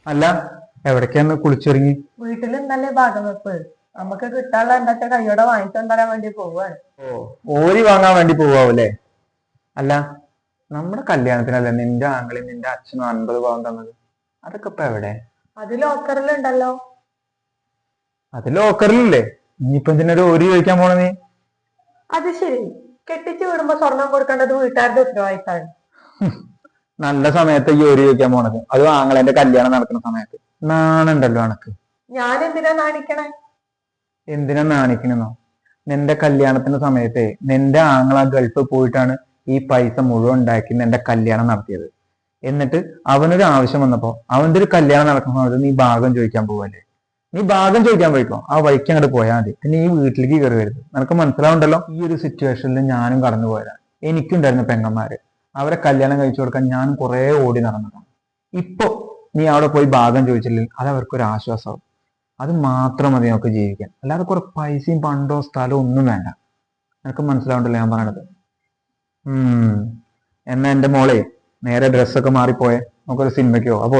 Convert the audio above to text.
അല്ല, എവിടേക്കാന്ന് കുളിച്ചൊരുങ്ങി? വീട്ടിൽ ഇന്നല്ലേ ഭാഗം വെപ്പ്. നമുക്ക് കിട്ടാനുള്ള എന്താ കൈയോടെ വാങ്ങിക്കൊണ്ടുവരാൻ വേണ്ടി പോവാണ്. ഓ, ഓരി വാങ്ങാൻ വേണ്ടി പോവാവൂല്ലേ? അല്ല, നമ്മുടെ കല്യാണത്തിനല്ലേ നിന്റെ ആംഗിളിൽ നിന്റെ അച്ഛനും 50 പവൻ തന്നത്? അതൊക്കെ ഇപ്പൊ എവിടെ? അത് ലോക്കറിലുണ്ടല്ലോ. അത് ലോക്കറിലില്ലേ? ഇനിയിപ്പൊ എന്തിനൊരു ഓരി ചോദിക്കാൻ പോണ നീ? അത് ശരി, കെട്ടിച്ചു വിടുമ്പോ സ്വർണം കൊടുക്കേണ്ടത് വീട്ടുകാരുടെ ഉത്തരവാദിത്തമാണ്. നല്ല സമയത്ത് ഈ ഓരി ചോദിക്കാൻ പോണത്, അത് ആങ്ങളെന്റെ കല്യാണം നടക്കുന്ന സമയത്ത്. നാണുണ്ടല്ലോ അനക്ക്. ഞാൻ എന്തിനാ നാണിക്കണേ? എന്തിനാ നാണിക്കണെന്നോ? നിന്റെ കല്യാണത്തിന്റെ സമയത്തെ നിന്റെ ആങ്ങള ഗൾഫ് പോയിട്ടാണ് ഈ പൈസ മുഴുവൻ ഉണ്ടാക്കി നിന്റെ കല്യാണം നടത്തിയത്. എന്നിട്ട് അവനൊരു ആവശ്യം വന്നപ്പോ അവന്റെ ഒരു കല്യാണം നടക്കുന്ന സമയത്ത് നീ ഭാഗം ചോദിക്കാൻ പോവല്ലേ? നീ ഭാഗം ചോദിക്കാൻ പോയിക്കോ, ആ വഴിക്ക് അങ്ങോട്ട് പോയാൽ മതി. പിന്നെ ഈ വീട്ടിലേക്ക് കയറി വരുത്. നിനക്ക് മനസ്സിലാവുണ്ടല്ലോ? ഈ ഒരു സിറ്റുവേഷനിൽ ഞാനും കടന്നു പോയതാണ്. എനിക്കുണ്ടായിരുന്ന പെങ്ങന്മാര്, അവരെ കല്യാണം കഴിച്ചു കൊടുക്കാൻ ഞാൻ കുറെ ഓടി നടന്നതാണ്. ഇപ്പൊ നീ അവിടെ പോയി ഭാഗം ചോദിച്ചില്ലെങ്കിൽ അത് അവർക്കൊരു ആശ്വാസമാവും. അത് മാത്രം മതി നമുക്ക് ജീവിക്കാൻ. അല്ലാതെ കുറെ പൈസയും പണ്ടോ സ്ഥലവും ഒന്നും വേണ്ട. നിനക്ക് മനസ്സിലാവുണ്ടല്ലോ ഞാൻ പറയണത്? എന്നാ എന്റെ മോളെ നേരെ ഡ്രസ്സൊക്കെ മാറിപ്പോയെ, നമുക്കൊരു സിനിമയ്ക്കോ അപ്പോ